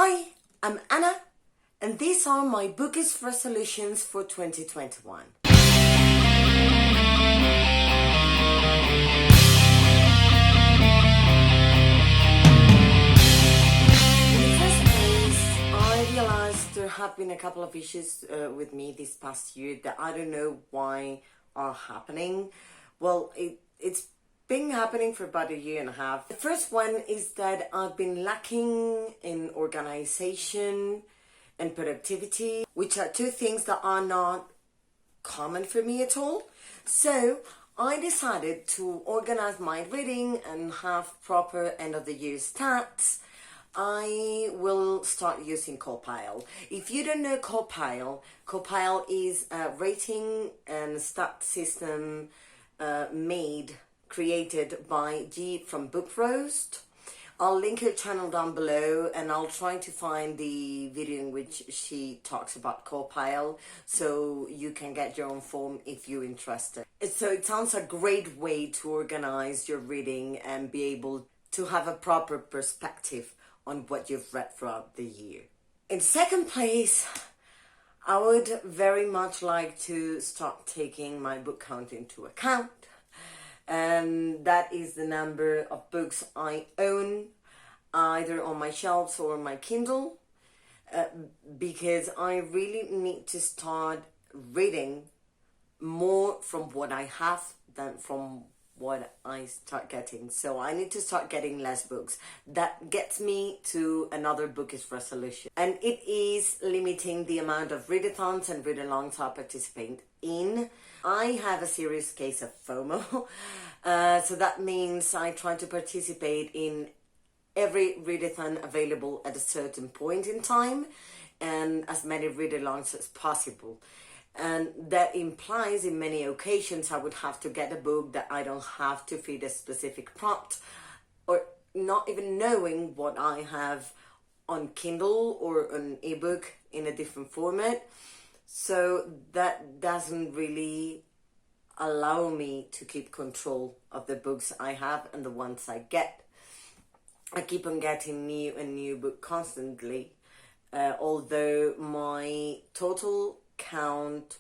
Hi, I'm Anna, and these are my Bookish resolutions for 2021. In the first place, I realized there have been a couple of issues with me this past year that I don't know why are happening. Well, it's been happening for about a year and a half. The first one is that I've been lacking in organization and productivity, which are two things that are not common for me at all. So I decided to organize my reading and have proper end of the year stats. I will start using CAWPILE. If you don't know CAWPILE is a rating and stat system created by G from Bookroast. I'll link her channel down below, and I'll try to find the video in which she talks about CAWPILE so you can get your own form if you're interested. So it sounds a great way to organize your reading and be able to have a proper perspective on what you've read throughout the year. In second place, I would very much like to start taking my book count into account. And that is the number of books I own, either on my shelves or on my Kindle, because I really need to start reading more from what I have than from what I start getting. So I need to start getting less books. That gets me to another Bookish resolution, and it is limiting the amount of readathons and read-alongs I participate in. I have a serious case of FOMO, so that means I try to participate in every readathon available at a certain point in time, and as many read-alongs as possible. And that implies in many occasions I would have to get a book that I don't have to feed a specific prompt, or not even knowing what I have on Kindle or an ebook in a different format. So that doesn't really allow me to keep control of the books I have and the ones I get. I keep on getting new and new book constantly, although my total count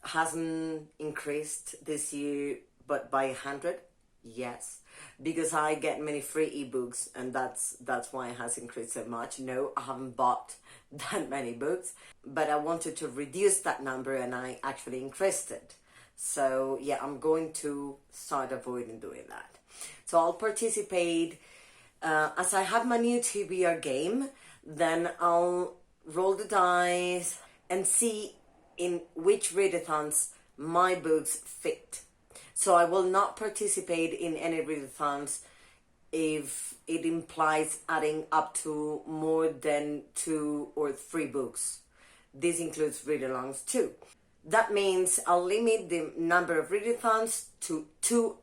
hasn't increased this year, but by 100, yes, because I get many free ebooks, and that's why it has increased so much. No, I haven't bought that many books, but I wanted to reduce that number, and I actually increased it. So yeah, I'm going to start avoiding doing that. So I'll participate as I have my new TBR game. Then I'll roll the dice and see in which readathons my books fit. So I will not participate in any readathons if it implies adding up to more than 2 or 3 books. This includes read-alongs too. That means I'll limit the number of readathons to 2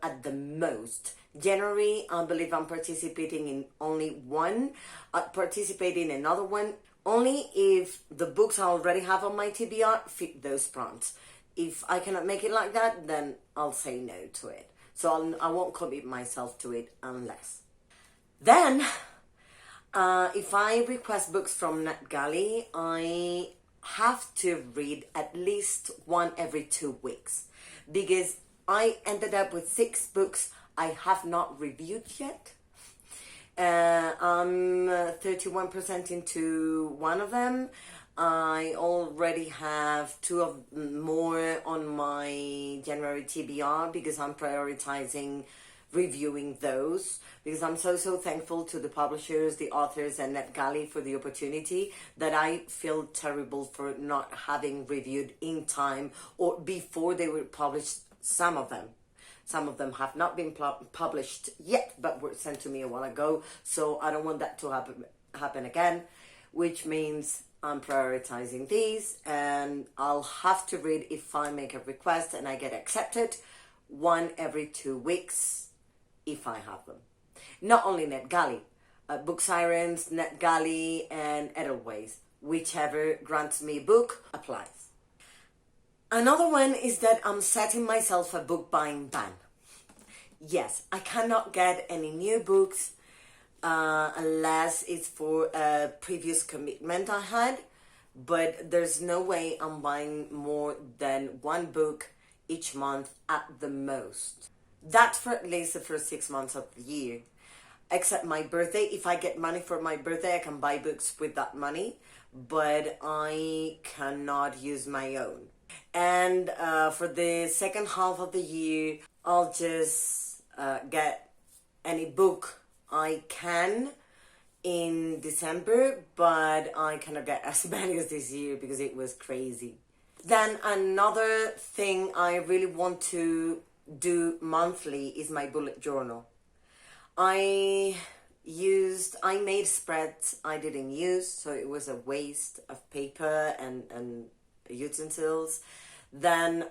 at the most. January, I believe I'm participating in only 1. I'd participate in another one only if the books I already have on my TBR fit those prompts. If I cannot make it like that, then I'll say no to it. So I won't commit myself to it unless. Then, if I request books from NetGalley, I have to read at least one every 2 weeks, because I ended up with 6 books I have not reviewed yet. I'm 31% into one of them. I already have 2 more on my January TBR because I'm prioritizing reviewing those, because I'm so thankful to the publishers, the authors, and NetGalley for the opportunity, that I feel terrible for not having reviewed in time or before they were published. Some of them have not been published yet, but were sent to me a while ago, so I don't want that to happen again, which means I'm prioritizing these, and I'll have to read, if I make a request and I get accepted, 1 every 2 weeks if I have them. Not only NetGalley, Book Sirens, NetGalley, and Edelweiss, whichever grants me a book applies. Another one is that I'm setting myself a book buying ban. Yes, I cannot get any new books unless it's for a previous commitment I had. But there's no way I'm buying more than one book each month at the most. That's for at least the first 6 months of the year. Except my birthday. If I get money for my birthday, I can buy books with that money. But I cannot use my own. And for the second half of the year, I'll just get any book I can in December, but I cannot get as many as this year because it was crazy. Then another thing I really want to do monthly is my bullet journal. I made spreads I didn't use, so it was a waste of paper and utensils. Then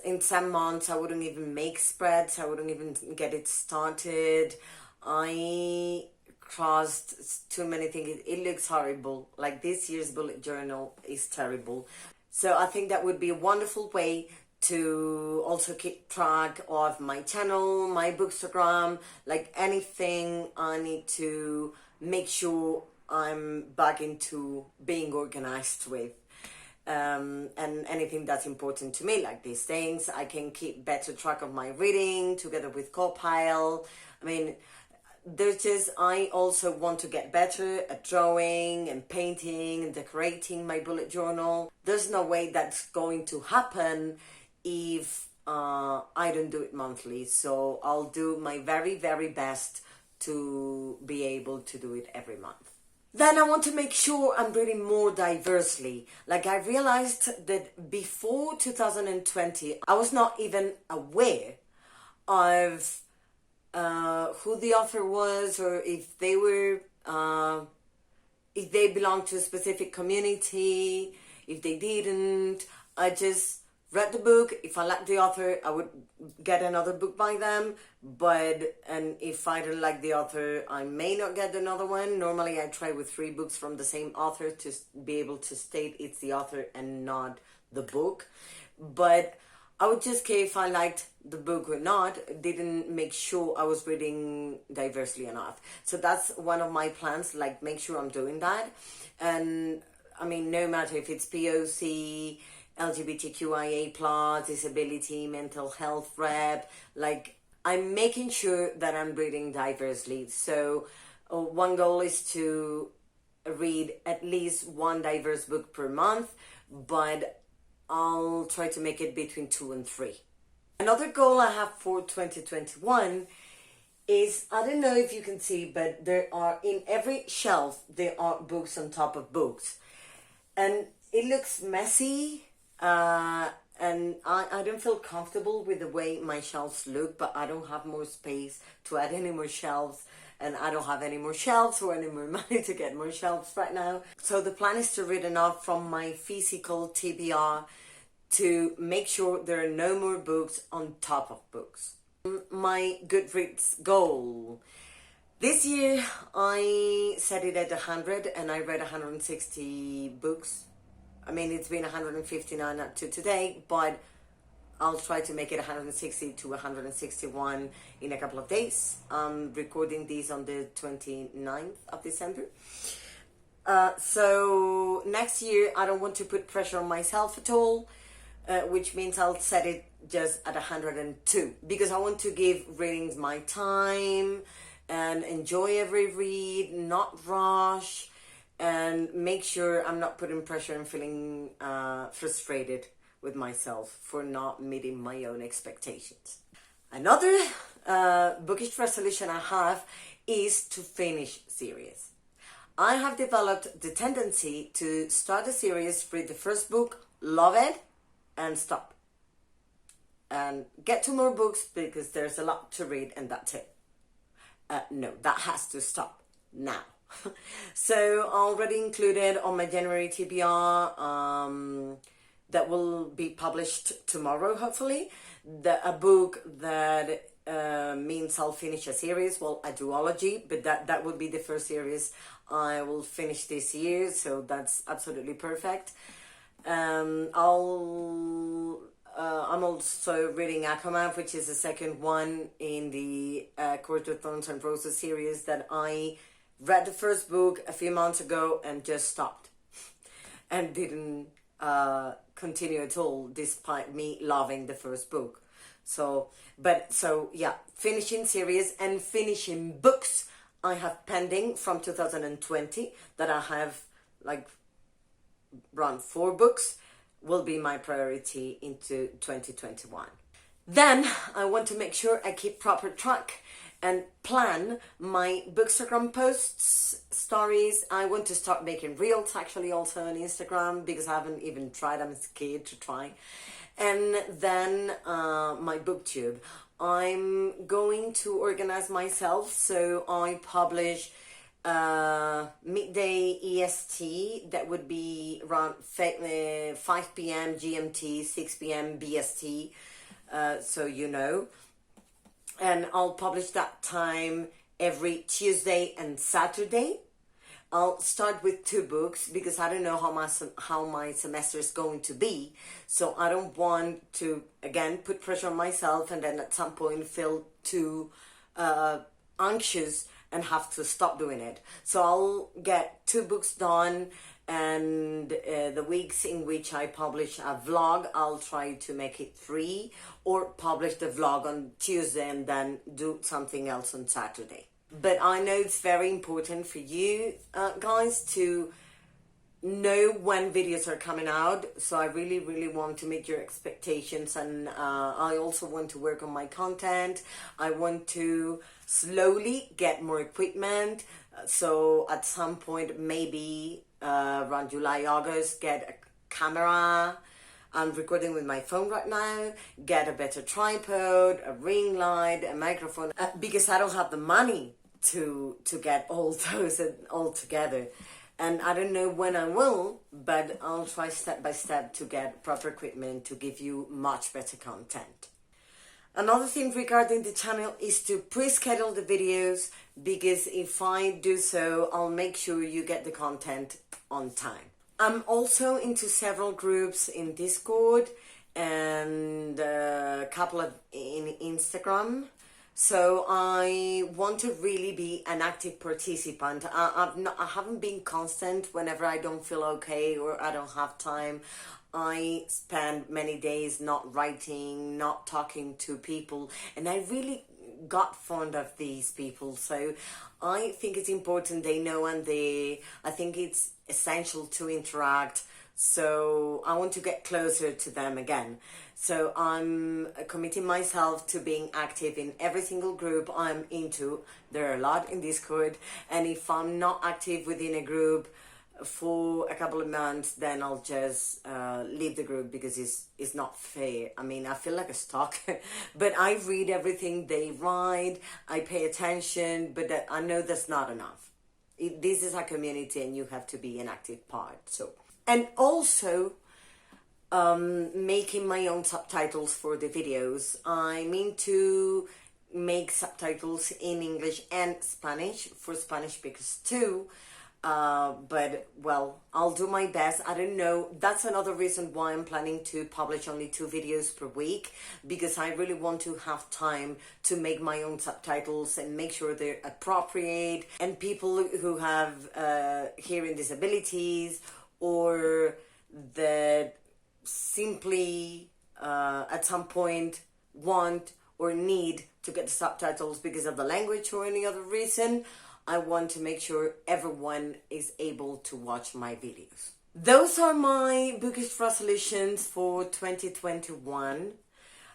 in some months I wouldn't even make spreads, I wouldn't even get it started. I crossed too many things. It looks horrible. Like this year's bullet journal is terrible. So I think that would be a wonderful way to also keep track of my channel, my Bookstagram, like anything I need to make sure I'm back into being organized with. And anything that's important to me, like these things. I can keep better track of my reading together with CAWPILE. I mean, I also want to get better at drawing and painting and decorating my bullet journal. There's no way that's going to happen if I don't do it monthly. So I'll do my very, very best to be able to do it every month. Then I want to make sure I'm reading more diversely. Like I realized that before 2020, I was not even aware of who the author was, or if they belonged to a specific community, if they didn't. I just read the book. If I liked the author, I would get another book by them. And if I don't like the author, I may not get another one. Normally I try with 3 books from the same author to be able to state it's the author and not the book. But I would just care if I liked the book or not. Didn't make sure I was reading diversely enough. So that's one of my plans, like make sure I'm doing that. And I mean, no matter if it's POC, LGBTQIA+, disability, mental health rep, like I'm making sure that I'm reading diversely. So one goal is to read at least 1 diverse book per month, but I'll try to make it between 2 and 3. Another goal I have for 2021 is, I don't know if you can see, but there are, in every shelf, there are books on top of books. And it looks messy, and I don't feel comfortable with the way my shelves look, but I don't have more space to add any more shelves, and I don't have any more shelves or any more money to get more shelves right now. So the plan is to read enough from my physical TBR to make sure there are no more books on top of books. My Goodreads goal. This year I set it at 100 and I read 160 books. I mean, it's been 159 up to today, but I'll try to make it 160 to 161 in a couple of days. I'm recording these on the 29th of December. So next year, I don't want to put pressure on myself at all, which means I'll set it just at 102, because I want to give readings my time and enjoy every read, not rush, and make sure I'm not putting pressure and feeling frustrated with myself for not meeting my own expectations. Another bookish resolution I have is to finish series. I have developed the tendency to start a series, read the first book, love it, and stop. And get 2 more books because there's a lot to read and that's it. No, that has to stop now. So already included on my January TBR, that will be published tomorrow, hopefully. A book that means I'll finish a series, well, a duology, but that would be the first series I will finish this year, so that's absolutely perfect. I'll I'm also reading Aquaman, which is the second one in the Court of Thorns and Roses series that I read the first book a few months ago and just stopped and didn't continue at all, despite me loving the first book. So yeah, finishing series and finishing books I have pending from 2020 that I have like around 4 books will be my priority into 2021. Then I want to make sure I keep proper track and plan my Bookstagram posts, stories. I want to start making reels actually also on Instagram because I haven't even tried. I'm scared to try. And then my booktube. I'm going to organize myself, so I publish midday EST, that would be around 5 p.m. GMT, 6 p.m. BST, so you know. And I'll publish that time every Tuesday and Saturday. I'll start with 2 books because I don't know how my semester is going to be. So I don't want to, again, put pressure on myself and then at some point feel too anxious and have to stop doing it. So I'll get 2 books done, and the weeks in which I publish a vlog, I'll try to make it 3, or publish the vlog on Tuesday and then do something else on Saturday. But I know it's very important for you guys to know when videos are coming out, so I really want to meet your expectations, and I also want to work on my content. I want to slowly get more equipment, so at some point, maybe around July, August, get a camera. I'm recording with my phone right now, get a better tripod, a ring light, a microphone, because I don't have the money to get all those all together. And I don't know when I will, but I'll try step by step to get proper equipment to give you much better content. Another thing regarding the channel is to pre-schedule the videos, because if I do so, I'll make sure you get the content on time. I'm also into several groups in Discord and a couple of in Instagram. So I want to really be an active participant. I haven't been constant whenever I don't feel okay or I don't have time. I spend many days not writing, not talking to people, and I really got fond of these people. So I think it's important they know, and I think it's essential to interact. So I want to get closer to them again. So I'm committing myself to being active in every single group I'm into. There are a lot in Discord, and if I'm not active within a group for a couple of months, then I'll just leave the group, because it's not fair. I mean, I feel like a stalker, but I read everything they write, I pay attention, but I know that's not enough. This is a community and you have to be an active part. So, and also making my own subtitles for the videos. I mean to make subtitles in English and Spanish, for Spanish speakers too. But well, I'll do my best. I don't know. That's another reason why I'm planning to publish only 2 videos per week, because I really want to have time to make my own subtitles and make sure they're appropriate, and people who have hearing disabilities or that simply at some point want or need to get the subtitles because of the language or any other reason, I want to make sure everyone is able to watch my videos. Those are my bookish resolutions for 2021.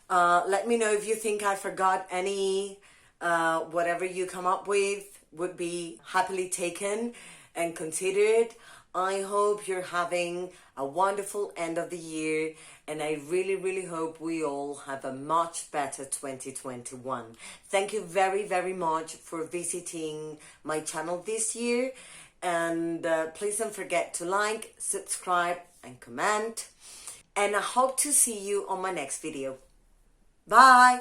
Let me know if you think I forgot any. Whatever you come up with would be happily taken and considered. I hope you're having a wonderful end of the year, and I really hope we all have a much better 2021. Thank you very much for visiting my channel this year, and please don't forget to like, subscribe and comment, and I hope to see you on my next video. Bye!